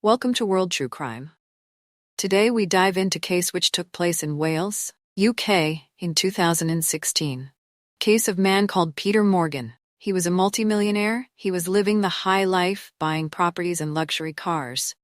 Welcome to World True Crime. Today we dive into a case which took place in Wales, UK, in 2016. Case of man called Peter Morgan. He was a multi-millionaire. He was living the high life, buying properties and luxury cars.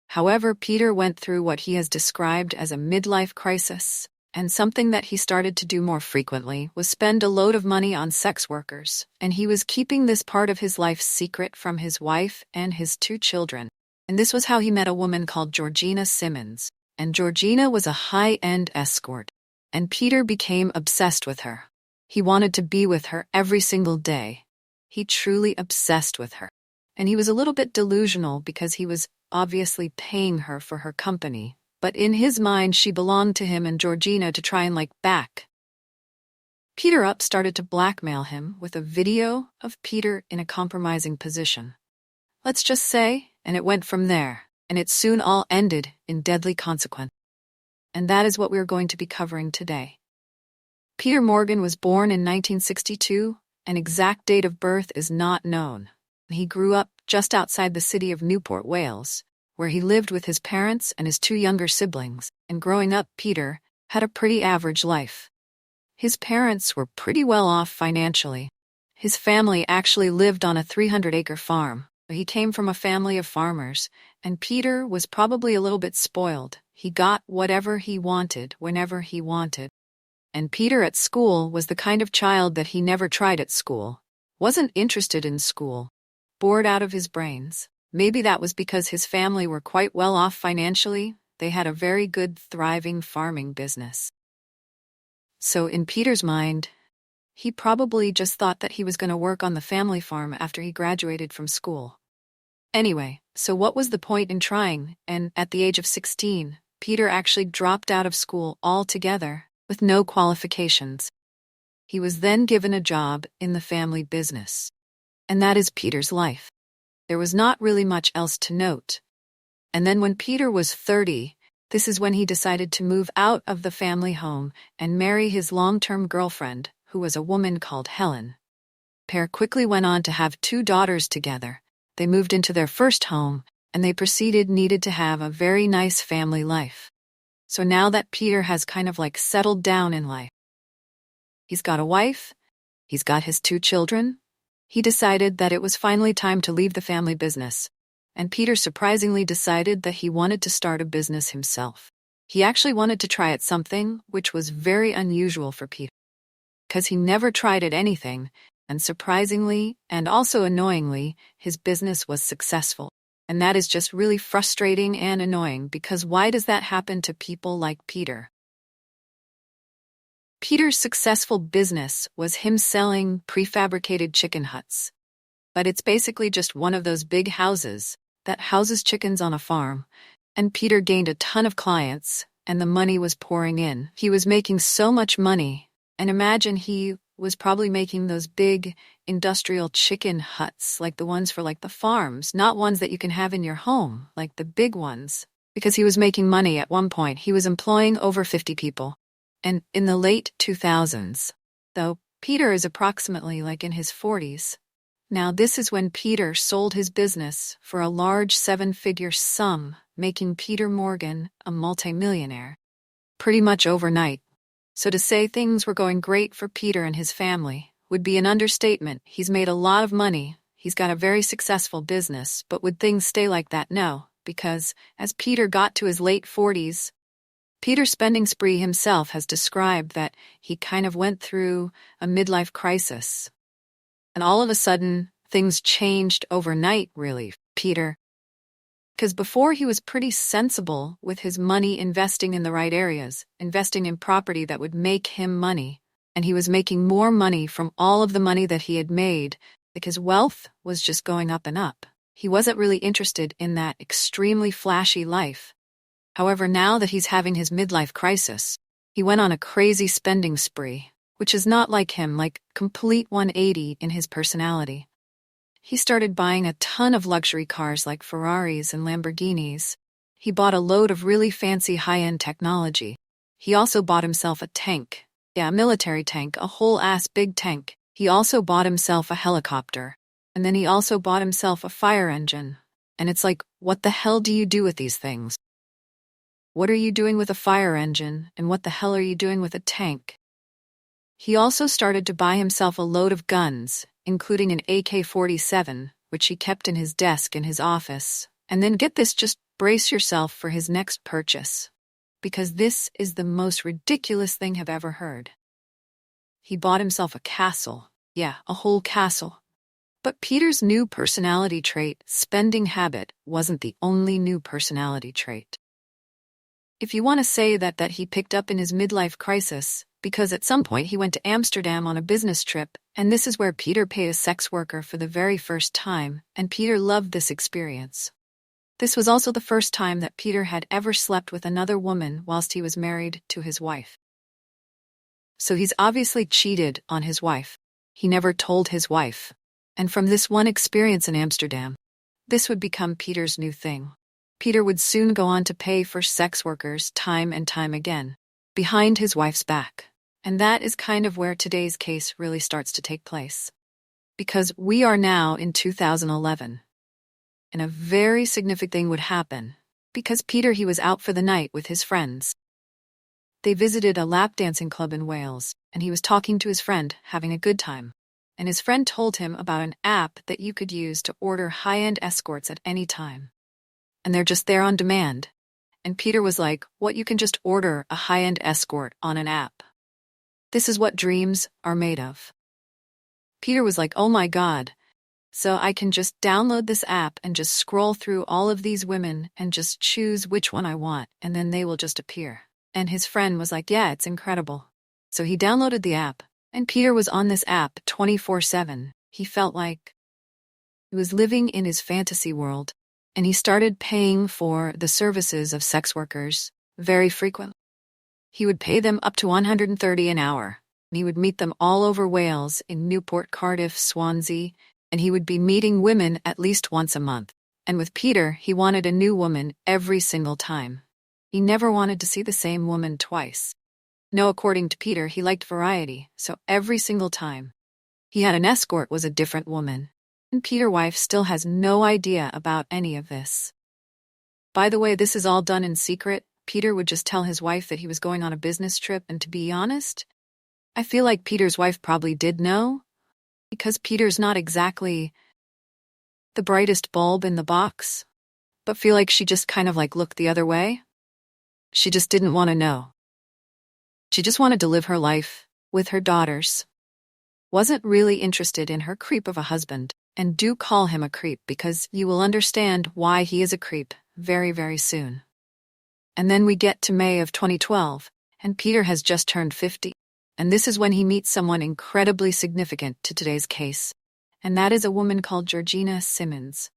However, Peter went through what he has described as a midlife crisis, and something that he started to do more frequently was spend a load of money on sex workers, and he was keeping this part of his life secret from his wife and his 2 children. And this was how he met a woman called Georgina Simmons, and Georgina was a high-end escort, and Peter became obsessed with her. He wanted to be with her every single day. He truly obsessed with her. And he was a little bit delusional because he was obviously paying her for her company, but in his mind she belonged to him and Georgina to try and back. Peter started to blackmail him with a video of Peter in a compromising position. Let's just say, and it went from there, and it soon all ended in deadly consequence. And that is what we are going to be covering today. Peter Morgan was born in 1962, an exact date of birth is not known. He grew up just outside the city of Newport, Wales, where he lived with his parents and his 2 younger siblings, and growing up, Peter had a pretty average life. His parents were pretty well off financially. His family actually lived on a 300-acre farm. He came from a family of farmers, and Peter was probably a little bit spoiled. He got whatever he wanted whenever he wanted. And Peter at school was the kind of child that he never tried at school. Wasn't interested in school. Bored out of his brains. Maybe that was because his family were quite well off financially. They had a very good, thriving farming business. So in Peter's mind, he probably just thought that he was going to work on the family farm after he graduated from school. Anyway, so what was the point in trying? And at the age of 16, Peter actually dropped out of school altogether with no qualifications. He was then given a job in the family business. And that is Peter's life. There was not really much else to note. And then when Peter was 30, this is when he decided to move out of the family home and marry his long-term girlfriend, who was a woman called Helen. Pair quickly went on to have 2 daughters together. They moved into their first home, and they needed to have a very nice family life. So now that Peter has kind of settled down in life, he's got a wife, he's got his 2 children, he decided that it was finally time to leave the family business. And Peter surprisingly decided that he wanted to start a business himself. He actually wanted to try at something which was very unusual for Peter, because he never tried at anything, and surprisingly, and also annoyingly, his business was successful. And that is just really frustrating and annoying, because why does that happen to people like Peter? Peter's successful business was him selling prefabricated chicken huts. But it's basically just one of those big houses that houses chickens on a farm. And Peter gained a ton of clients, and the money was pouring in. He was making so much money, and imagine he was probably making those big industrial chicken huts, like the ones for the farms, not ones that you can have in your home, like the big ones. Because he was making money at one point, he was employing over 50 people. And in the late 2000s, though Peter is approximately in his 40s, now this is when Peter sold his business for a large 7-figure sum, making Peter Morgan a multi-millionaire. Pretty much overnight. So to say things were going great for Peter and his family would be an understatement. He's made a lot of money, he's got a very successful business, but would things stay like that? No, because as Peter got to his late 40s, Peter's spending spree himself has described that he kind of went through a midlife crisis. And all of a sudden, things changed overnight, really, Peter. Because before he was pretty sensible with his money, investing in the right areas, investing in property that would make him money, and he was making more money from all of the money that he had made, because wealth was just going up and up. He wasn't really interested in that extremely flashy life. However, now that he's having his midlife crisis, he went on a crazy spending spree, which is not like him, complete 180 in his personality. He started buying a ton of luxury cars like Ferraris and Lamborghinis. He bought a load of really fancy high-end technology. He also bought himself a tank. Yeah, a military tank, a whole-ass big tank. He also bought himself a helicopter. And then he also bought himself a fire engine. And it's like, what the hell do you do with these things? What are you doing with a fire engine, and what the hell are you doing with a tank? He also started to buy himself a load of guns, including an AK-47, which he kept in his desk in his office. And then get this, just brace yourself for his next purchase. Because this is the most ridiculous thing I've ever heard. He bought himself a castle. Yeah, a whole castle. But Peter's new personality trait, spending habit, wasn't the only new personality trait. If you want to say that he picked up in his midlife crisis, because at some point he went to Amsterdam on a business trip, and this is where Peter paid a sex worker for the very first time, and Peter loved this experience. This was also the first time that Peter had ever slept with another woman whilst he was married to his wife. So he's obviously cheated on his wife. He never told his wife. And from this one experience in Amsterdam, this would become Peter's new thing. Peter would soon go on to pay for sex workers time and time again, behind his wife's back. And that is kind of where today's case really starts to take place. Because we are now in 2011. And a very significant thing would happen. Because Peter, he was out for the night with his friends. They visited a lap dancing club in Wales, and he was talking to his friend, having a good time. And his friend told him about an app that you could use to order high-end escorts at any time. And they're just there on demand. And Peter was like, what, you can just order a high-end escort on an app? This is what dreams are made of. Peter was like, oh my God. So I can just download this app and just scroll through all of these women and just choose which one I want, and then they will just appear. And his friend was like, yeah, it's incredible. So he downloaded the app, and Peter was on this app 24/7. He felt like he was living in his fantasy world. And he started paying for the services of sex workers very frequently. He would pay them up to $130 an hour. And he would meet them all over Wales, in Newport, Cardiff, Swansea, and he would be meeting women at least once a month. And with Peter, he wanted a new woman every single time. He never wanted to see the same woman twice. No, according to Peter, he liked variety, so every single time he had an escort was a different woman. And Peter's wife still has no idea about any of this. By the way, this is all done in secret. Peter would just tell his wife that he was going on a business trip, and to be honest, I feel like Peter's wife probably did know, because Peter's not exactly the brightest bulb in the box, but feel like she just kind of like looked the other way. She just didn't want to know. She just wanted to live her life with her daughters. Wasn't really interested in her creep of a husband. And do call him a creep, because you will understand why he is a creep very, very soon. And then we get to May of 2012, and Peter has just turned 50. And this is when he meets someone incredibly significant to today's case. And that is a woman called Georgina Simmons.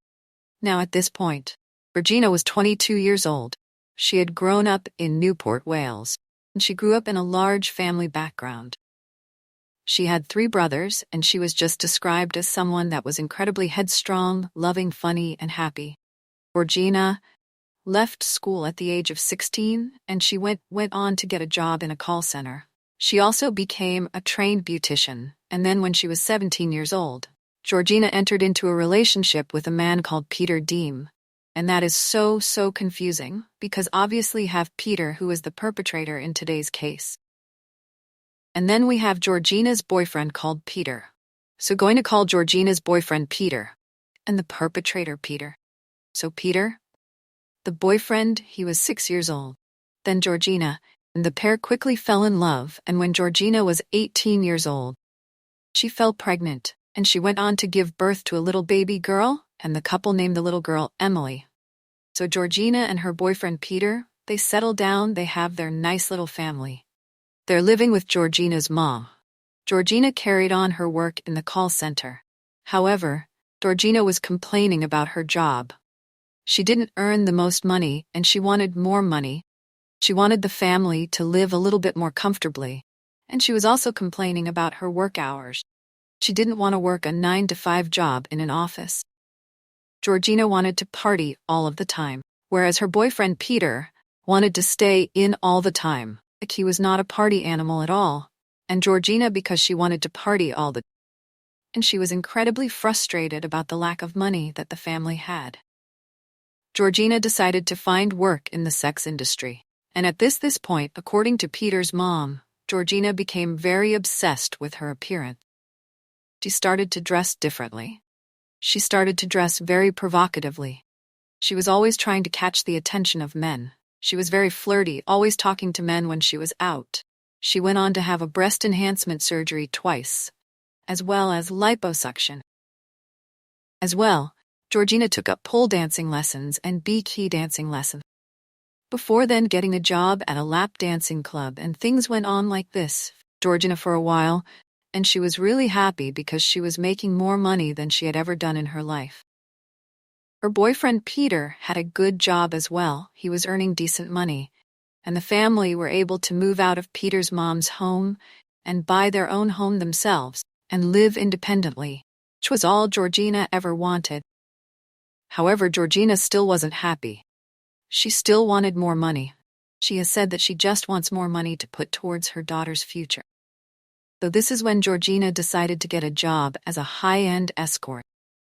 Now at this point, Georgina was 22 years old. She had grown up in Newport, Wales, and she grew up in a large family background. She had 3 brothers, and she was just described as someone that was incredibly headstrong, loving, funny, and happy. Georgina left school at the age of 16, and she went on to get a job in a call center. She also became a trained beautician, and then when she was 17 years old, Georgina entered into a relationship with a man called Peter Deem. And that is so confusing, because obviously you have Peter, who is the perpetrator in today's case. And then we have Georgina's boyfriend called Peter. So going to call Georgina's boyfriend Peter, and the perpetrator Peter. So Peter, the boyfriend, he was 6 years old. Then Georgina, and the pair quickly fell in love, and when Georgina was 18 years old, she fell pregnant, and she went on to give birth to a little baby girl, and the couple named the little girl Emily. So Georgina and her boyfriend Peter, they settle down, they have their nice little family. They're living with Georgina's mom. Georgina carried on her work in the call center. However, Georgina was complaining about her job. She didn't earn the most money, and she wanted more money. She wanted the family to live a little bit more comfortably. And she was also complaining about her work hours. She didn't want to work a 9-to-5 job in an office. Georgina wanted to party all of the time, whereas her boyfriend Peter wanted to stay in all the time. Like he was not a party animal at all. And Georgina, because she wanted to party all the time, and she was incredibly frustrated about the lack of money that the family had. Georgina decided to find work in the sex industry. And at this point, according to Peter's mom, Georgina became very obsessed with her appearance. She started to dress differently. She started to dress very provocatively. She was always trying to catch the attention of men. She was very flirty, always talking to men when she was out. She went on to have a breast enhancement surgery twice, as well as liposuction. As well, Georgina took up pole dancing lessons and BK dancing lessons. Before then getting a job at a lap dancing club, and things went on like this, Georgina, for a while, and she was really happy because she was making more money than she had ever done in her life. Her boyfriend Peter had a good job as well. He was earning decent money, and the family were able to move out of Peter's mom's home and buy their own home themselves and live independently, which was all Georgina ever wanted. However, Georgina still wasn't happy. She still wanted more money. She has said that she just wants more money to put towards her daughter's future. So this is when Georgina decided to get a job as a high-end escort,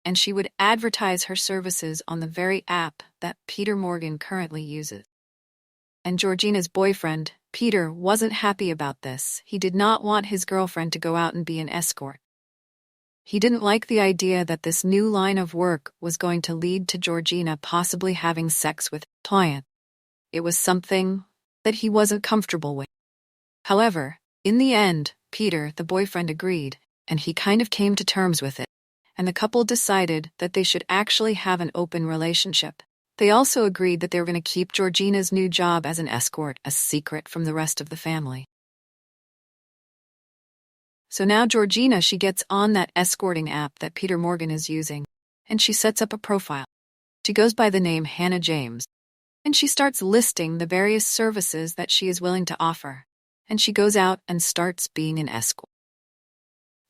and she would advertise her services on the very app that Peter Morgan currently uses. And Georgina's boyfriend, Peter, wasn't happy about this. He did not want his girlfriend to go out and be an escort. He didn't like the idea that this new line of work was going to lead to Georgina possibly having sex with a client. It was something that he wasn't comfortable with. However, in the end, Peter, the boyfriend, agreed, and he kind of came to terms with it, and the couple decided that they should actually have an open relationship. They also agreed that they were going to keep Georgina's new job as an escort a secret from the rest of the family. So now Georgina, she gets on that escorting app that Peter Morgan is using, and she sets up a profile. She goes by the name Hannah James, and she starts listing the various services that she is willing to offer, and she goes out and starts being an escort.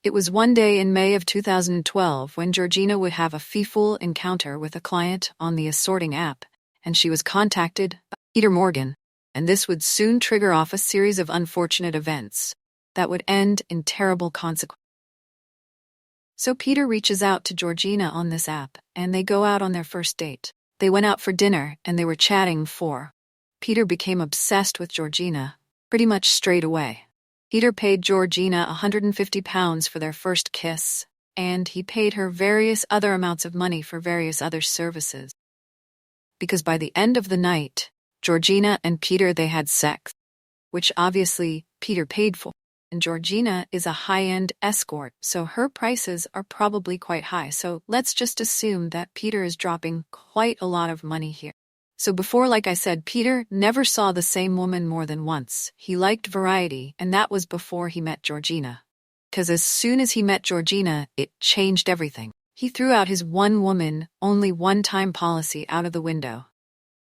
It was one day in May of 2012 when Georgina would have a fearful encounter with a client on the escorting app, and she was contacted by Peter Morgan, and this would soon trigger off a series of unfortunate events that would end in terrible consequences. So Peter reaches out to Georgina on this app, and they go out on their first date. They went out for dinner, and they were chatting for. Peter became obsessed with Georgina, pretty much straight away. Peter paid Georgina £150 for their first kiss, and he paid her various other amounts of money for various other services. Because by the end of the night, Georgina and Peter, they had sex, which obviously Peter paid for. And Georgina is a high-end escort, so her prices are probably quite high. So let's just assume that Peter is dropping quite a lot of money here. So before, like I said, Peter never saw the same woman more than once. He liked variety, and that was before he met Georgina. Because as soon as he met Georgina, it changed everything. He threw out his one woman, only one-time policy out of the window.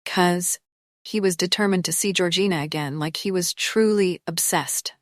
Because he was determined to see Georgina again, like he was truly obsessed.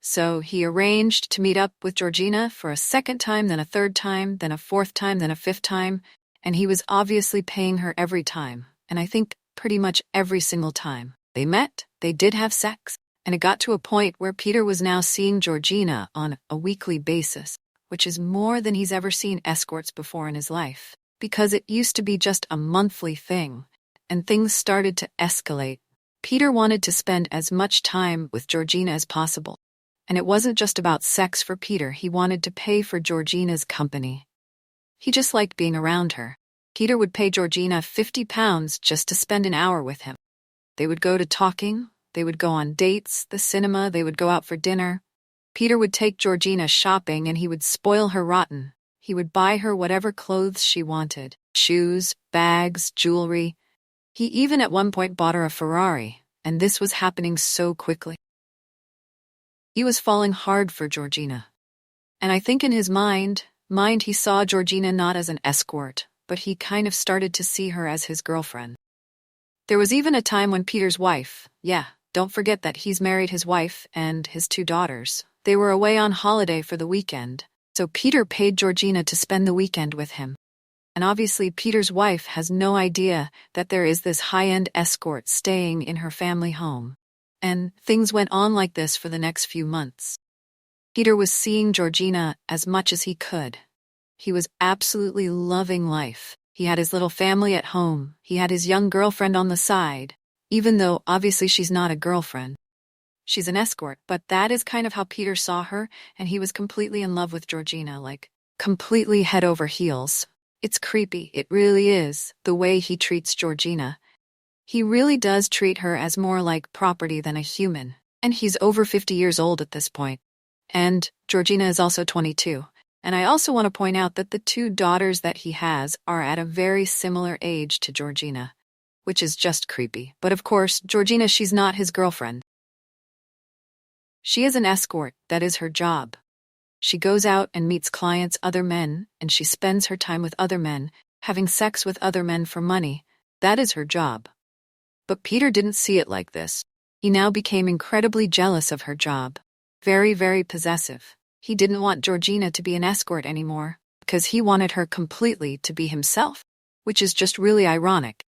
So he arranged to meet up with Georgina for a second time, then a third time, then a fourth time, then a fifth time, and he was obviously paying her every time. And I think pretty much every single time they met, they did have sex, and it got to a point where Peter was now seeing Georgina on a weekly basis, which is more than he's ever seen escorts before in his life, because it used to be just a monthly thing, and things started to escalate. Peter wanted to spend as much time with Georgina as possible. And it wasn't just about sex for Peter, he wanted to pay for Georgina's company. He just liked being around her. Peter would pay Georgina £50 just to spend an hour with him. They would go to talking, they would go on dates, the cinema, they would go out for dinner. Peter would take Georgina shopping and he would spoil her rotten. He would buy her whatever clothes she wanted, shoes, bags, jewelry. He even at one point bought her a Ferrari, and this was happening so quickly. He was falling hard for Georgina. And I think in his mind he saw Georgina not as an escort, but he kind of started to see her as his girlfriend. There was even a time when Peter's wife, don't forget that he's married his wife and his 2 daughters. They were away on holiday for the weekend, so Peter paid Georgina to spend the weekend with him. And obviously Peter's wife has no idea that there is this high-end escort staying in her family home. And things went on like this for the next few months. Peter was seeing Georgina as much as he could. He was absolutely loving life. He had his little family at home. He had his young girlfriend on the side, even though obviously she's not a girlfriend. She's an escort, but that is kind of how Peter saw her, and he was completely in love with Georgina, like completely head over heels. It's creepy, it really is, the way he treats Georgina. He really does treat her as more like property than a human, and he's over 50 years old at this point. And Georgina is also 22. And I also want to point out that the two daughters that he has are at a very similar age to Georgina, which is just creepy. But of course, Georgina, she's not his girlfriend. She is an escort, that is her job. She goes out and meets clients, other men, and she spends her time with other men, having sex with other men for money. That is her job. But Peter didn't see it like this. He now became incredibly jealous of her job. Very, very possessive. He didn't want Georgina to be an escort anymore, because he wanted her completely to be himself, which is just really ironic.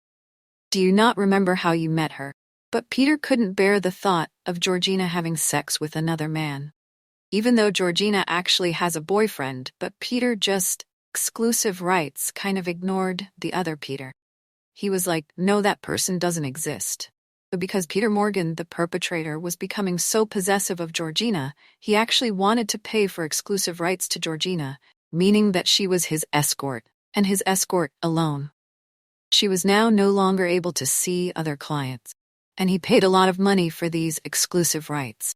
Do you not remember how you met her? But Peter couldn't bear the thought of Georgina having sex with another man. Even though Georgina actually has a boyfriend, but Peter just, exclusive rights, kind of ignored the other Peter. He was like, no, that person doesn't exist. But because Peter Morgan, the perpetrator, was becoming so possessive of Georgina, he actually wanted to pay for exclusive rights to Georgina, meaning that she was his escort, and his escort alone. She was now no longer able to see other clients, and he paid a lot of money for these exclusive rights.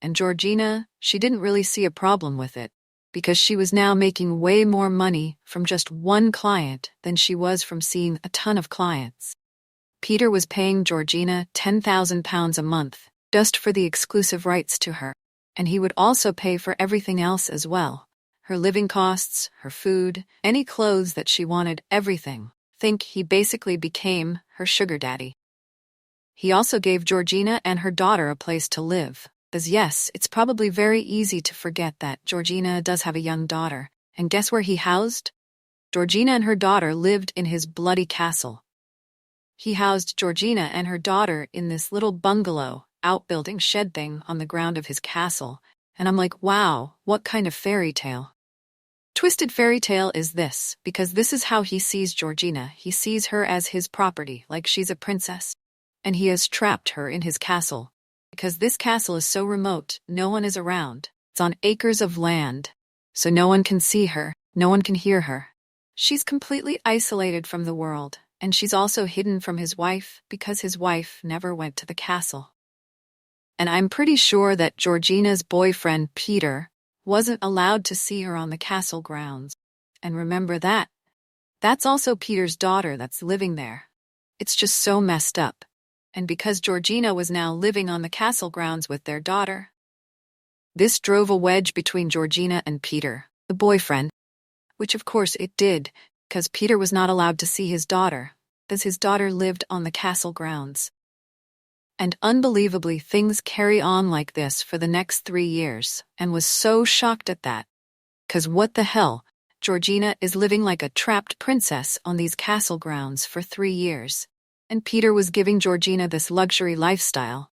And Georgina, she didn't really see a problem with it, because she was now making way more money from just one client than she was from seeing a ton of clients. Peter was paying Georgina £10,000 a month just for the exclusive rights to her, and he would also pay for everything else as well. Her living costs, her food, any clothes that she wanted, everything. Think he basically became her sugar daddy. He also gave Georgina and her daughter a place to live, as yes, it's probably very easy to forget that Georgina does have a young daughter, and guess where he housed? Georgina and her daughter lived in his bloody castle. He housed Georgina and her daughter in this little bungalow, outbuilding shed thing on the ground of his castle, and I'm like, wow, what kind of fairy tale? Twisted fairy tale is this, because this is how he sees Georgina. He sees her as his property, like she's a princess, and he has trapped her in his castle. Because this castle is so remote, no one is around. It's on acres of land, so no one can see her, no one can hear her. She's completely isolated from the world. And she's also hidden from his wife because his wife never went to the castle. And I'm pretty sure that Georgina's boyfriend, Peter, wasn't allowed to see her on the castle grounds. And remember that. That's also Peter's daughter that's living there. It's just so messed up. And because Georgina was now living on the castle grounds with their daughter, this drove a wedge between Georgina and Peter, the boyfriend, which of course it did, because Peter was not allowed to see his daughter, as his daughter lived on the castle grounds. And unbelievably, things carry on like this for the next 3 years, and was so shocked at that. 'Cause what the hell, Georgina is living like a trapped princess on these castle grounds for 3 years, and Peter was giving Georgina this luxury lifestyle.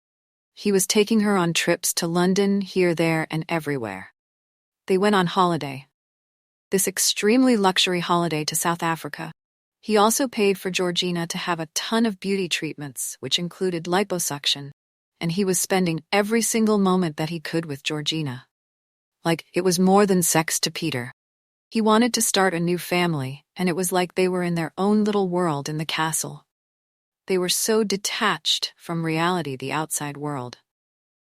He was taking her on trips to London, here, there, and everywhere. They went on holiday. This extremely luxury holiday to South Africa. He also paid for Georgina to have a ton of beauty treatments, which included liposuction, and he was spending every single moment that he could with Georgina. Like, it was more than sex to Peter. He wanted to start a new family, and it was like they were in their own little world in the castle. They were so detached from reality, the outside world.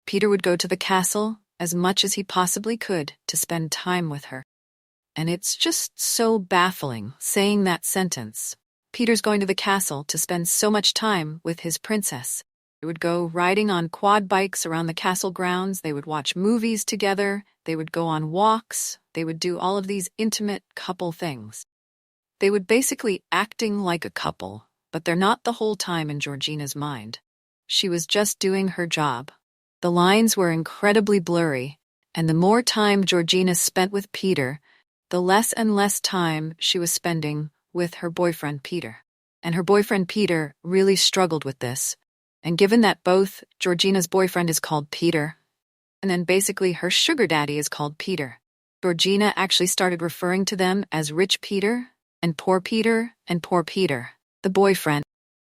Peter would go to the castle as much as he possibly could to spend time with her. And it's just so baffling saying that sentence. Peter's going to the castle to spend so much time with his princess. They would go riding on quad bikes around the castle grounds, they would watch movies together, they would go on walks, they would do all of these intimate couple things. They would basically acting like a couple, but they're not the whole time in Georgina's mind. She was just doing her job. The lines were incredibly blurry, and the more time Georgina spent with Peter, the less and less time she was spending with her boyfriend Peter. And her boyfriend Peter really struggled with this. And given that both Georgina's boyfriend is called Peter, and then basically her sugar daddy is called Peter, Georgina actually started referring to them as Rich Peter And poor Peter, the boyfriend.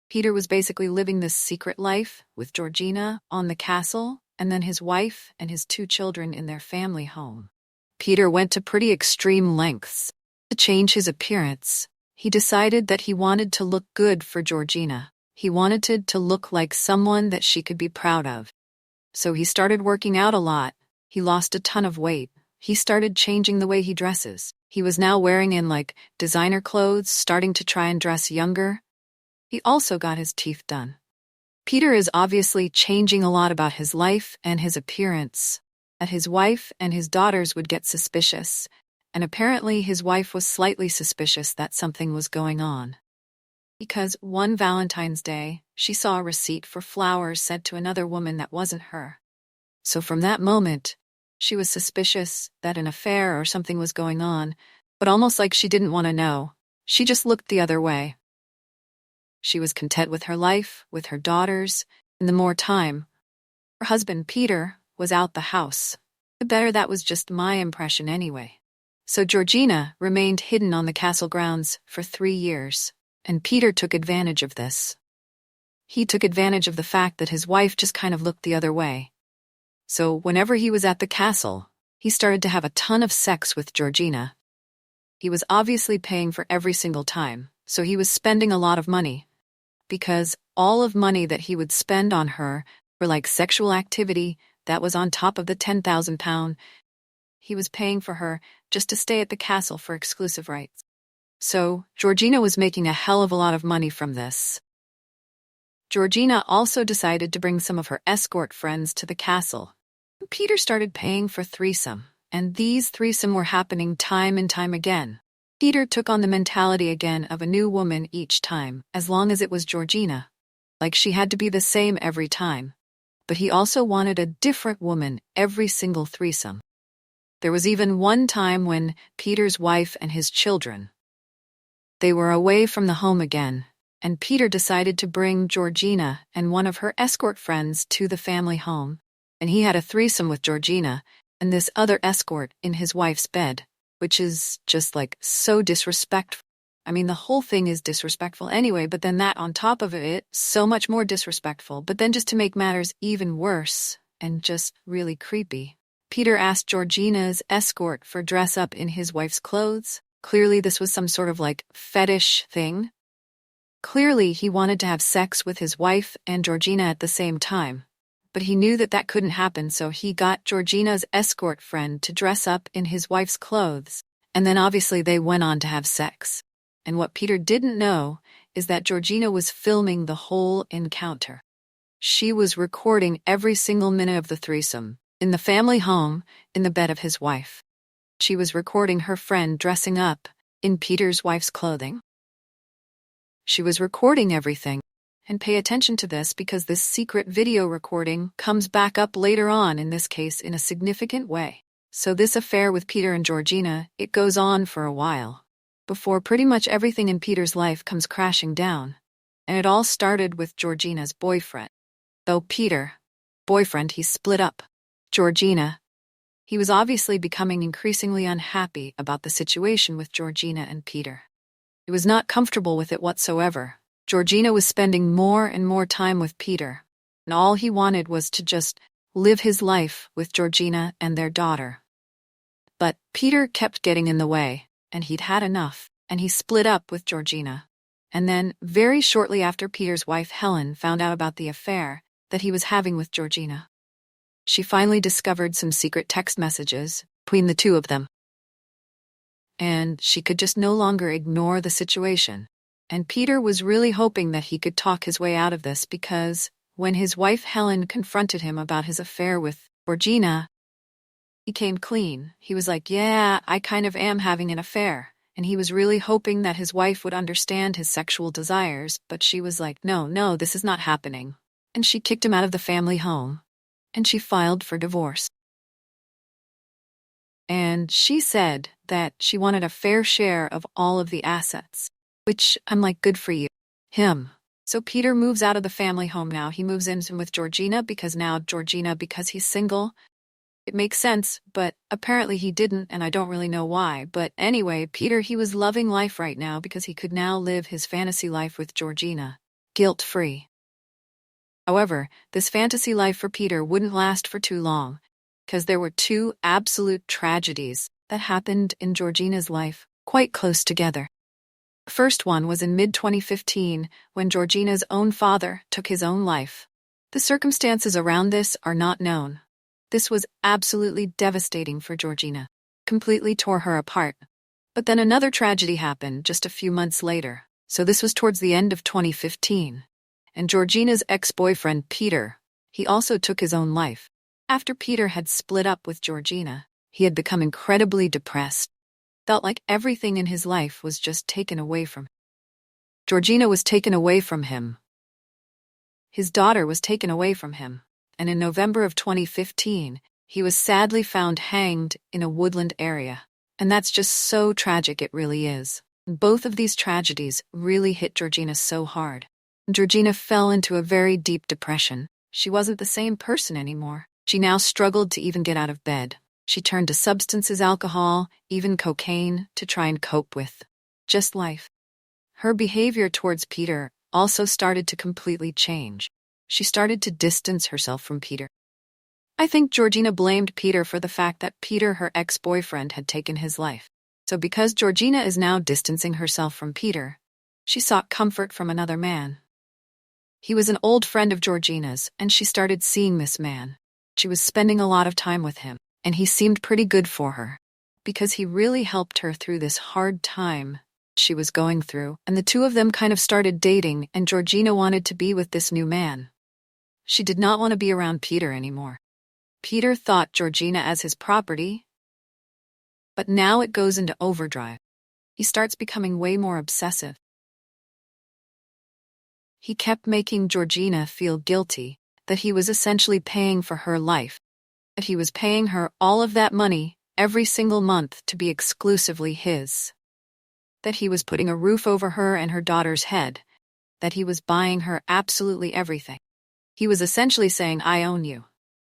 Peter was basically living this secret life with Georgina on the castle, and then his wife and his 2 children in their family home. Peter went to pretty extreme lengths to change his appearance. He decided that he wanted to look good for Georgina. He wanted to look like someone that she could be proud of. So he started working out a lot. He lost a ton of weight. He started changing the way he dresses. He was now wearing designer clothes, starting to try and dress younger. He also got his teeth done. Peter is obviously changing a lot about his life and his appearance. That his wife and his daughters would get suspicious, and apparently his wife was slightly suspicious that something was going on. Because one Valentine's Day, she saw a receipt for flowers sent to another woman that wasn't her. So from that moment, she was suspicious that an affair or something was going on, but almost like she didn't want to know. She just looked the other way. She was content with her life, with her daughters, and the more time. Her husband, Peter, was out the house. The better, that was just my impression anyway. So Georgina remained hidden on the castle grounds for 3 years, and Peter took advantage of this. He took advantage of the fact that his wife just kind of looked the other way. So whenever he was at the castle, he started to have a ton of sex with Georgina. He was obviously paying for every single time, so he was spending a lot of money. Because all of money that he would spend on her for sexual activity, that was on top of the £10,000 he was paying for her just to stay at the castle for exclusive rights. So Georgina was making a hell of a lot of money from this. Georgina also decided to bring some of her escort friends to the castle. Peter started paying for threesome, and these threesome were happening time and time again. Peter took on the mentality again of a new woman each time, as long as it was Georgina. She had to be the same every time. But he also wanted a different woman every single threesome. There was even one time when Peter's wife and his children, they were away from the home again, and Peter decided to bring Georgina and one of her escort friends to the family home, and he had a threesome with Georgina and this other escort in his wife's bed, which is just so disrespectful. I mean, the whole thing is disrespectful anyway, but then that on top of it, so much more disrespectful. But then just to make matters even worse and just really creepy, Peter asked Georgina's escort for dress up in his wife's clothes. Clearly this was some sort of fetish thing. Clearly he wanted to have sex with his wife and Georgina at the same time. But he knew that that couldn't happen, so he got Georgina's escort friend to dress up in his wife's clothes. And then obviously they went on to have sex. And what Peter didn't know is that Georgina was filming the whole encounter. She was recording every single minute of the threesome, in the family home, in the bed of his wife. She was recording her friend dressing up in Peter's wife's clothing. She was recording everything. And pay attention to this, because this secret video recording comes back up later on in this case in a significant way. So this affair with Peter and Georgina, it goes on for a while, before pretty much everything in Peter's life comes crashing down. And it all started with Georgina's boyfriend. Though Peter, boyfriend, he split up. Georgina, he was obviously becoming increasingly unhappy about the situation with Georgina and Peter. He was not comfortable with it whatsoever. Georgina was spending more and more time with Peter, and all he wanted was to just live his life with Georgina and their daughter. But Peter kept getting in the way, and he'd had enough, and he split up with Georgina. And then, very shortly after, Peter's wife Helen found out about the affair that he was having with Georgina. She finally discovered some secret text messages between the two of them. And she could just no longer ignore the situation. And Peter was really hoping that he could talk his way out of this, because when his wife Helen confronted him about his affair with Georgina, he came clean. He was like, yeah, I kind of am having an affair. And he was really hoping that his wife would understand his sexual desires, but she was like, no, this is not happening. And she kicked him out of the family home, and she filed for divorce. And she said that she wanted a fair share of all of the assets, which I'm like, good for you. Him. So Peter moves out of the family home now. He moves in with Georgina, because now Georgina, because he's single, It makes sense, but apparently he didn't, and I don't really know why. But anyway, Peter, he was loving life right now because he could now live his fantasy life with Georgina, guilt-free. However, this fantasy life for Peter wouldn't last for too long, because there were two absolute tragedies that happened in Georgina's life, quite close together. The first one was in mid-2015, when Georgina's own father took his own life. The circumstances around this are not known. This was absolutely devastating for Georgina, completely tore her apart. But then another tragedy happened just a few months later, so this was towards the end of 2015. And Georgina's ex-boyfriend, Peter, he also took his own life. After Peter had split up with Georgina, he had become incredibly depressed, felt like everything in his life was just taken away from him. Georgina was taken away from him. His daughter was taken away from him, and in November of 2015, he was sadly found hanged in a woodland area. And that's just so tragic, it really is. Both of these tragedies really hit Georgina so hard. Georgina fell into a very deep depression. She wasn't the same person anymore. She now struggled to even get out of bed. She turned to substances, alcohol, even cocaine, to try and cope with just life. Her behavior towards Peter also started to completely change. She started to distance herself from Peter. I think Georgina blamed Peter for the fact that Peter, her ex-boyfriend, had taken his life. So because Georgina is now distancing herself from Peter, she sought comfort from another man. He was an old friend of Georgina's, and she started seeing this man. She was spending a lot of time with him, and he seemed pretty good for her, because he really helped her through this hard time she was going through, and the two of them kind of started dating, and Georgina wanted to be with this new man. She did not want to be around Peter anymore. Peter thought Georgina as his property, but now it goes into overdrive. He starts becoming way more obsessive. He kept making Georgina feel guilty, that he was essentially paying for her life, that he was paying her all of that money every single month to be exclusively his, that he was putting a roof over her and her daughter's head, that he was buying her absolutely everything. He was essentially saying, I own you.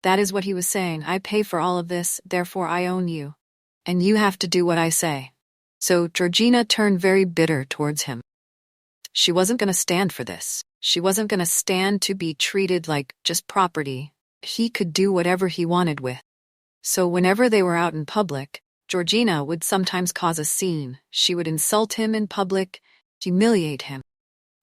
That is what he was saying. I pay for all of this, therefore I own you. And you have to do what I say. So Georgina turned very bitter towards him. She wasn't going to stand for this. She wasn't going to stand to be treated like just property he could do whatever he wanted with. So whenever they were out in public, Georgina would sometimes cause a scene. She would insult him in public, humiliate him.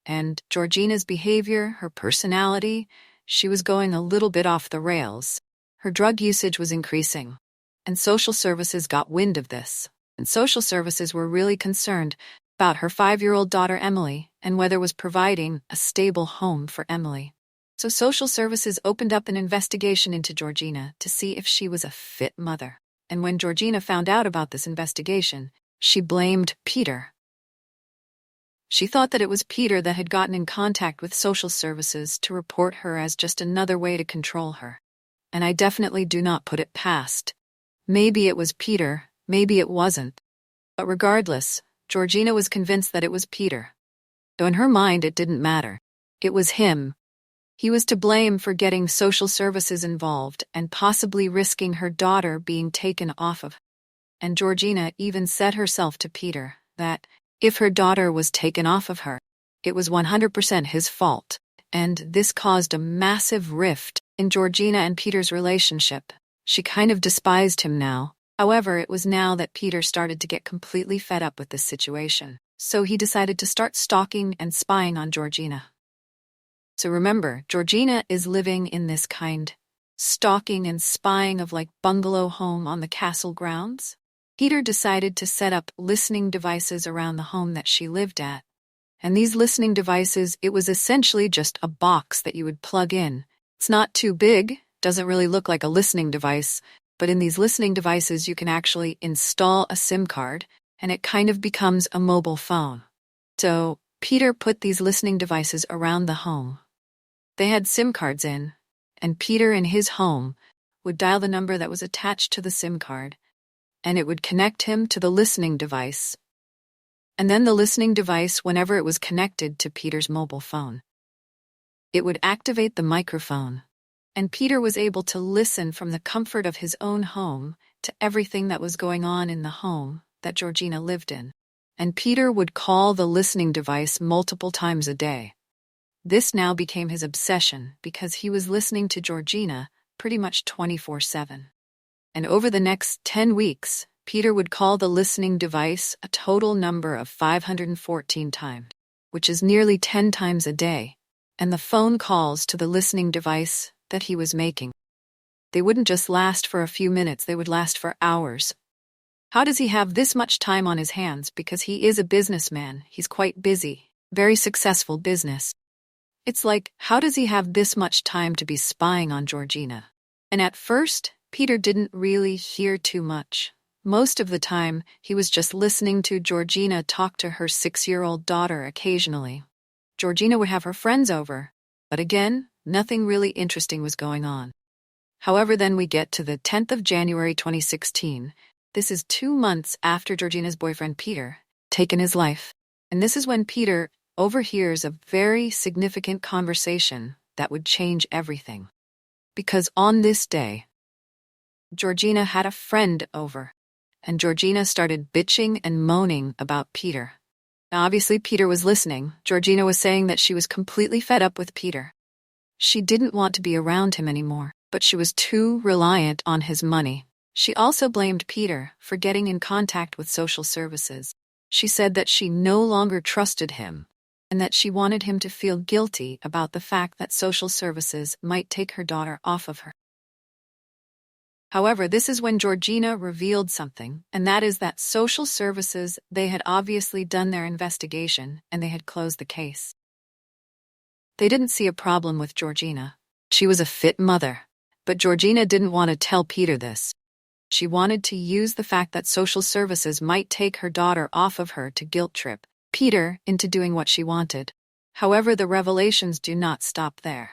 And Georgina's behavior, her personality, she was going a little bit off the rails. Her drug usage was increasing. And social services got wind of this. And social services were really concerned about her 5-year-old daughter Emily and whether was providing a stable home for Emily. So social services opened up an investigation into Georgina to see if she was a fit mother. And when Georgina found out about this investigation, she blamed Peter. She thought that it was Peter that had gotten in contact with social services to report her as just another way to control her. And I definitely do not put it past. Maybe it was Peter, maybe it wasn't. But regardless, Georgina was convinced that it was Peter. Though in her mind it didn't matter. It was him. He was to blame for getting social services involved and possibly risking her daughter being taken off of her. And Georgina even said herself to Peter that if her daughter was taken off of her, it was 100% his fault. And this caused a massive rift in Georgina and Peter's relationship. She kind of despised him now. However, it was now that Peter started to get completely fed up with this situation. So he decided to start stalking and spying on Georgina. So remember, Georgina is living in this kind stalking and spying of like bungalow home on the castle grounds. Peter decided to set up listening devices around the home that she lived at. And these listening devices, it was essentially just a box that you would plug in. It's not too big, doesn't really look like a listening device, but in these listening devices you can actually install a SIM card, and it kind of becomes a mobile phone. So Peter put these listening devices around the home. They had SIM cards in, and Peter in his home would dial the number that was attached to the SIM card, and it would connect him to the listening device. And then the listening device, whenever it was connected to Peter's mobile phone, it would activate the microphone. and Peter was able to listen from the comfort of his own home to everything that was going on in the home that Georgina lived in. And Peter would call the listening device multiple times a day. This now became his obsession because he was listening to Georgina pretty much 24/7. And over the next 10 weeks, Peter would call the listening device a total number of 514 times, which is nearly 10 times a day. And the phone calls to the listening device that he was making, they wouldn't just last for a few minutes, they would last for hours. How does he have this much time on his hands? Because he is a businessman. He's quite busy, very successful business. It's like, how does he have this much time to be spying on Georgina? And at first, Peter didn't really hear too much. Most of the time, he was just listening to Georgina talk to her 6-year-old daughter occasionally. Georgina would have her friends over, but again, nothing really interesting was going on. However, then we get to the 10th of January 2016. This is 2 months after Georgina's boyfriend Peter taken his life. And this is when Peter overhears a very significant conversation that would change everything. Because on this day, Georgina had a friend over, and Georgina started bitching and moaning about Peter. Now, obviously, Peter was listening. Georgina was saying that she was completely fed up with Peter. She didn't want to be around him anymore, but she was too reliant on his money. She also blamed Peter for getting in contact with social services. She said that she no longer trusted him and that she wanted him to feel guilty about the fact that social services might take her daughter off of her. However, this is when Georgina revealed something, and that is that social services, they had obviously done their investigation and they had closed the case. They didn't see a problem with Georgina. She was a fit mother, but Georgina didn't want to tell Peter this. She wanted to use the fact that social services might take her daughter off of her to guilt trip Peter into doing what she wanted. However, the revelations do not stop there.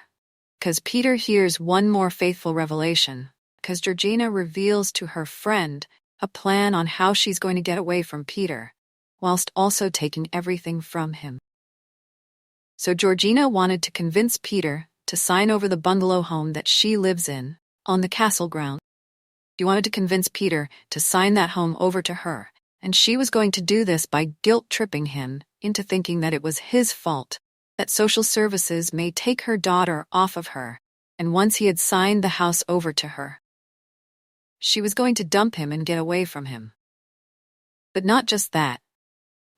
Because Peter hears one more faithful revelation, because Georgina reveals to her friend a plan on how she's going to get away from Peter, whilst also taking everything from him. So Georgina wanted to convince Peter to sign over the bungalow home that she lives in on the castle ground. She wanted to convince Peter to sign that home over to her, and she was going to do this by guilt-tripping him into thinking that it was his fault, that social services may take her daughter off of her, and once he had signed the house over to her, she was going to dump him and get away from him. But not just that.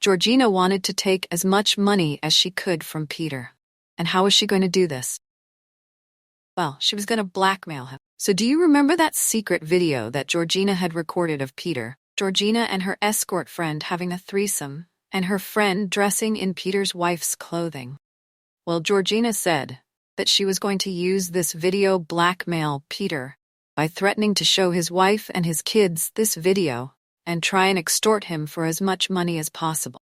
Georgina wanted to take as much money as she could from Peter. And how was she going to do this? Well, she was going to blackmail him. So do you remember that secret video that Georgina had recorded of Peter? Georgina and her escort friend having a threesome, and her friend dressing in Peter's wife's clothing. Well, Georgina said that she was going to use this video blackmail Peter by threatening to show his wife and his kids this video and try and extort him for as much money as possible.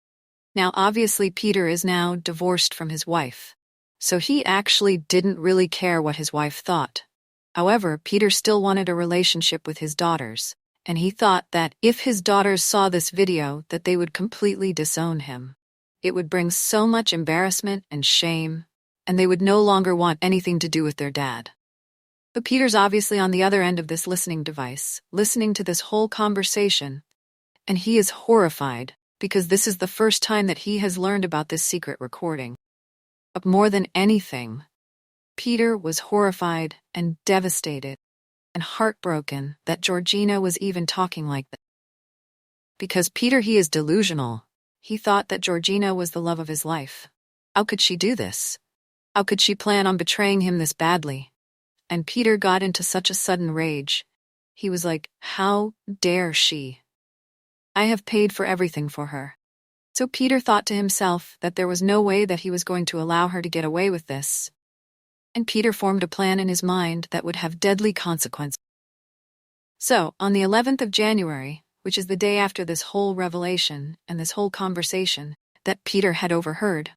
Now, obviously, Peter is now divorced from his wife, so he actually didn't really care what his wife thought. However, Peter still wanted a relationship with his daughters, and he thought that if his daughters saw this video, that they would completely disown him. It would bring so much embarrassment and shame, and they would no longer want anything to do with their dad. But Peter's obviously on the other end of this listening device, listening to this whole conversation, and he is horrified because this is the first time that he has learned about this secret recording. But more than anything, Peter was horrified and devastated and heartbroken that Georgina was even talking like that. Because Peter, he is delusional. He thought that Georgina was the love of his life. How could she do this? How could she plan on betraying him this badly? And Peter got into such a sudden rage. He was like, how dare she? I have paid for everything for her. So Peter thought to himself that there was no way that he was going to allow her to get away with this. And Peter formed a plan in his mind that would have deadly consequences. So, on the 11th of January, which is the day after this whole revelation and this whole conversation that Peter had overheard,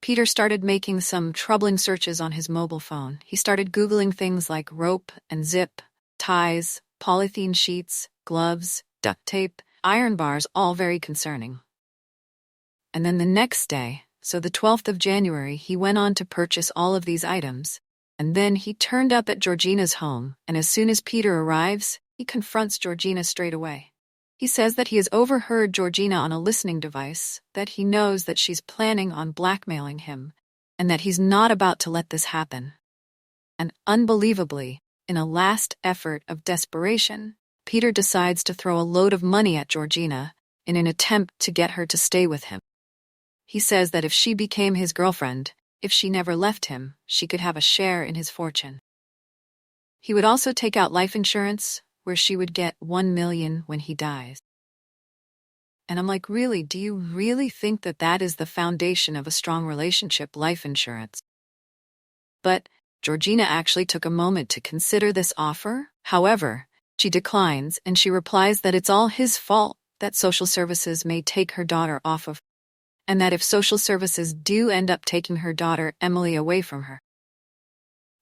Peter started making some troubling searches on his mobile phone. He started Googling things like rope and zip, ties, polythene sheets, gloves, duct tape, iron bars, all very concerning. And then the next day, so the 12th of January, he went on to purchase all of these items, And then he turned up at Georgina's home, and as soon as Peter arrives, he confronts Georgina straight away. He says that he has overheard Georgina on a listening device, that he knows that she's planning on blackmailing him, and that he's not about to let this happen. And unbelievably, in a last effort of desperation, Peter decides to throw a load of money at Georgina in an attempt to get her to stay with him. He says that if she became his girlfriend, if she never left him, she could have a share in his fortune. He would also take out life insurance, where she would get $1 million when he dies. And I'm like, really, do you really think that that is the foundation of a strong relationship, life insurance? But Georgina actually took a moment to consider this offer. However, she declines and she replies that it's all his fault that social services may take her daughter off of, and that if social services do end up taking her daughter Emily away from her,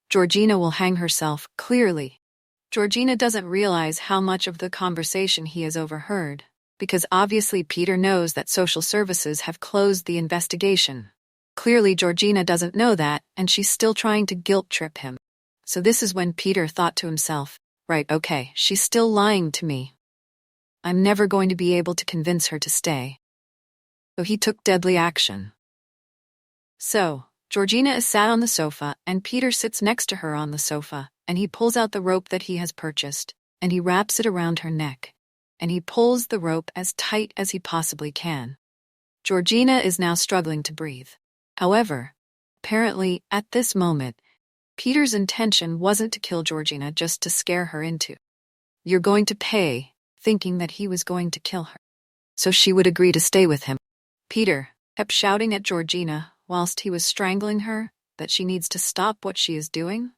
Georgina will hang herself. Clearly, Georgina doesn't realize how much of the conversation he has overheard, because obviously Peter knows that social services have closed the investigation. Clearly Georgina doesn't know that, and she's still trying to guilt-trip him. So this is when Peter thought to himself, right, okay, she's still lying to me. I'm never going to be able to convince her to stay. So he took deadly action. So, Georgina is sat on the sofa, and Peter sits next to her on the sofa, and he pulls out the rope that he has purchased, and he wraps it around her neck, and he pulls the rope as tight as he possibly can. Georgina is now struggling to breathe. However, apparently, at this moment, Peter's intention wasn't to kill Georgina just to scare her into, "You're going to pay," thinking that he was going to kill her, so she would agree to stay with him. Peter kept shouting at Georgina whilst he was strangling her that she needs to stop what she is doing,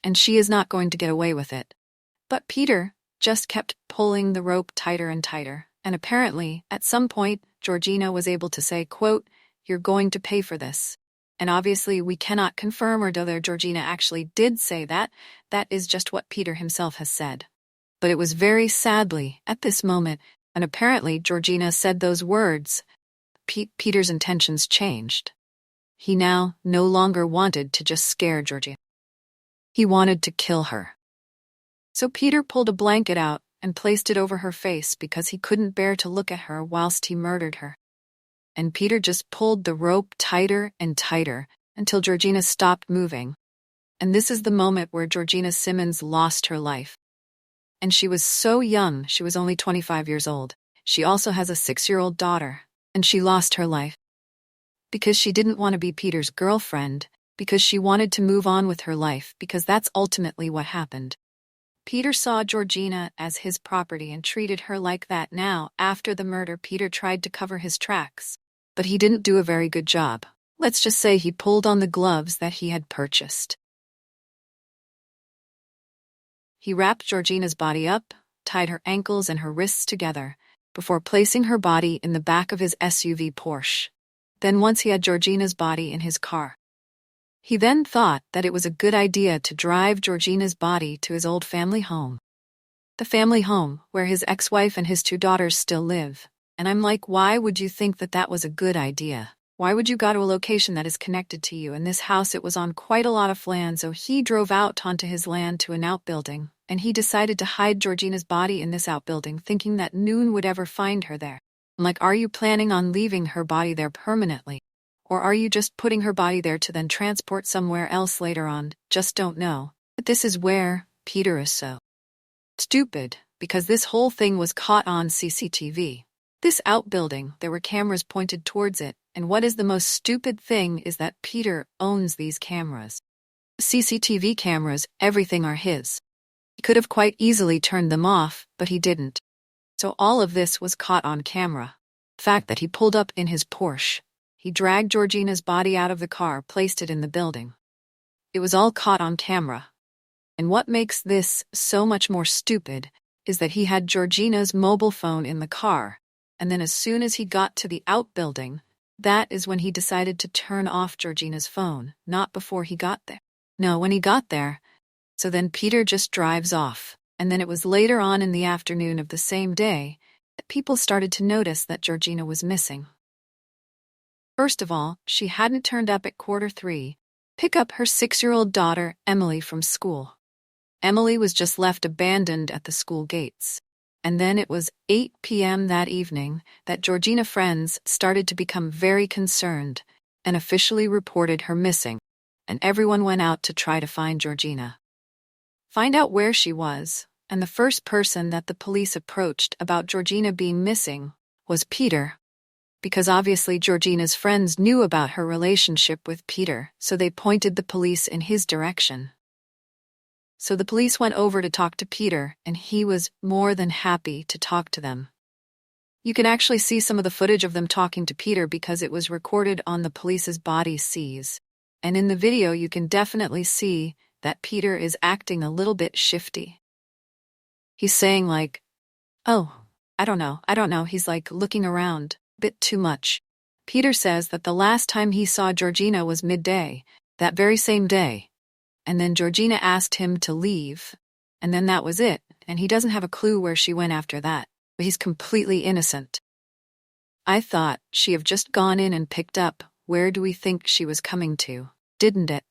and she is not going to get away with it. But Peter just kept pulling the rope tighter and tighter, and apparently, at some point, Georgina was able to say, quote, "You're going to pay for this." And obviously we cannot confirm or whether Georgina actually did say that. That is just what Peter himself has said. But it was very sadly, at this moment, and apparently Georgina said those words, Peter's intentions changed. He now no longer wanted to just scare Georgina. He wanted to kill her. So Peter pulled a blanket out and placed it over her face because he couldn't bear to look at her whilst he murdered her. And Peter just pulled the rope tighter and tighter until Georgina stopped moving. And this is the moment where Georgina Simmons lost her life. And she was so young, she was only 25 years old. She also has a 6-year-old daughter, and she lost her life because she didn't want to be Peter's girlfriend, because she wanted to move on with her life, because that's ultimately what happened. Peter saw Georgina as his property and treated her like that. Now, after the murder, Peter tried to cover his tracks, but he didn't do a very good job. Let's just say he pulled on the gloves that he had purchased. He wrapped Georgina's body up, tied her ankles and her wrists together, before placing her body in the back of his SUV Porsche. Then once he had Georgina's body in his car, he then thought that it was a good idea to drive Georgina's body to his old family home. The family home where his ex-wife and his 2 daughters still live. And I'm like, why would you think that that was a good idea? Why would you go to a location that is connected to you? In this house, it was on quite a lot of land, so he drove out onto his land to an outbuilding, and he decided to hide Georgina's body in this outbuilding, thinking that no one would ever find her there. I'm like, are you planning on leaving her body there permanently? Or are you just putting her body there to then transport somewhere else later on? Just don't know. But this is where Peter is so stupid, because this whole thing was caught on CCTV. This outbuilding, there were cameras pointed towards it, and what is the most stupid thing is that Peter owns these cameras. CCTV cameras, everything are his. He could have quite easily turned them off, but he didn't. So all of this was caught on camera. The fact that he pulled up in his Porsche, he dragged Georgina's body out of the car, placed it in the building. It was all caught on camera. And what makes this so much more stupid is that he had Georgina's mobile phone in the car, and then as soon as he got to the outbuilding, that is when he decided to turn off Georgina's phone, not before he got there. No, when he got there. So then Peter just drives off, and then it was later on in the afternoon of the same day that people started to notice that Georgina was missing. First of all, she hadn't turned up at 2:45. pick up her 6-year-old daughter, Emily, from school. Emily was just left abandoned at the school gates. And then it was 8 p.m. that evening that Georgina's friends started to become very concerned and officially reported her missing, and everyone went out to try to find Georgina. Find out where she was, and the first person that the police approached about Georgina being missing was Peter, because obviously Georgina's friends knew about her relationship with Peter, so they pointed the police in his direction. So the police went over to talk to Peter, and he was more than happy to talk to them. You can actually see some of the footage of them talking to Peter because it was recorded on the police's body seas. And in the video you can definitely see that Peter is acting a little bit shifty. He's saying like, "Oh, I don't know. He's like looking around, a bit too much. Peter says that the last time he saw Georgina was midday, that very same day. And then Georgina asked him to leave, and then that was it, and he doesn't have a clue where she went after that, but he's completely innocent. I thought she have just gone in and picked up, where do we think she was coming to, didn't it?"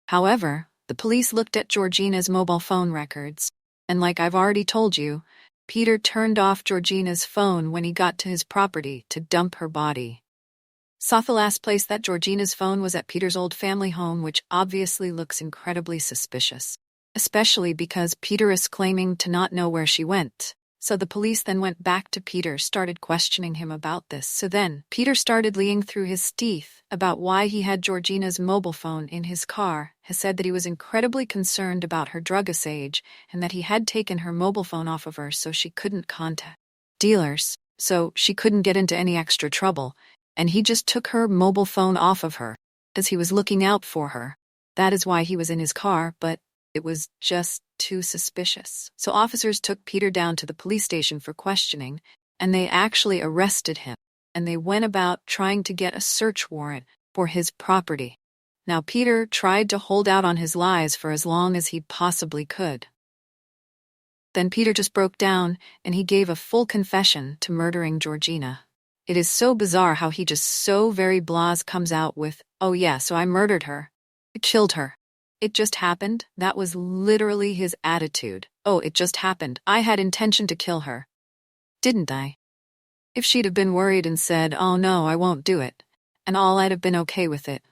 However, the police looked at Georgina's mobile phone records, and like I've already told you, Peter turned off Georgina's phone when he got to his property to dump her body. Saw the last place that Georgina's phone was at Peter's old family home, which obviously looks incredibly suspicious, especially because Peter is claiming to not know where she went. So the police then went back to Peter, started questioning him about this. So then Peter started laying through his teeth about why he had Georgina's mobile phone in his car, has said that he was incredibly concerned about her drug usage and that he had taken her mobile phone off of her so she couldn't contact dealers, so she couldn't get into any extra trouble. And he just took her mobile phone off of her, as he was looking out for her. That is why he was in his car, but it was just too suspicious. So officers took Peter down to the police station for questioning, and they actually arrested him, and they went about trying to get a search warrant for his property. Now Peter tried to hold out on his lies for as long as he possibly could. Then Peter just broke down, and he gave a full confession to murdering Georgina. It is so bizarre how he just so very blasé comes out with, "Oh yeah, so I murdered her. I killed her. It just happened." That was literally his attitude. "Oh, it just happened. I had intention to kill her. Didn't I?" If she'd have been worried and said, "Oh no, I won't do it," and all, I'd have been okay with it.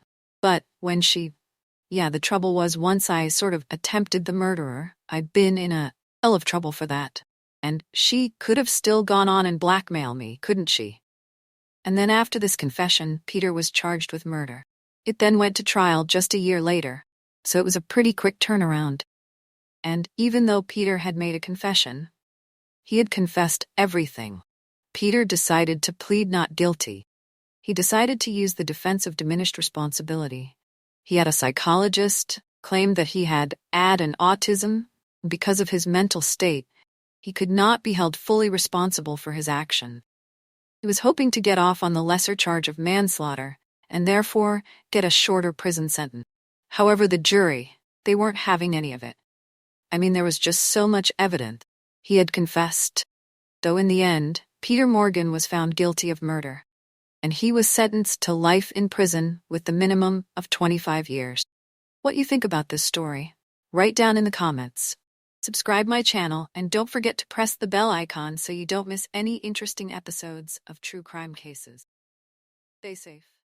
But when the trouble was, once I sort of attempted the murderer, I'd been in a hell of trouble for that. And she could have still gone on and blackmailed me, couldn't she? And then after this confession, Peter was charged with murder. It then went to trial just a year later, so it was a pretty quick turnaround. And even though Peter had made a confession, he had confessed everything. Peter decided to plead not guilty. He decided to use the defense of diminished responsibility. He had a psychologist, claimed that he had an autism, and because of his mental state, he could not be held fully responsible for his action. He was hoping to get off on the lesser charge of manslaughter, and therefore get a shorter prison sentence. However, the jury, they weren't having any of it. I mean, there was just so much evidence. He had confessed. Though in the end, Peter Morgan was found guilty of murder, and he was sentenced to life in prison with the minimum of 25 years. What you think about this story? Write down in the comments. Subscribe my channel, and don't forget to press the bell icon so you don't miss any interesting episodes of true crime cases. Stay safe.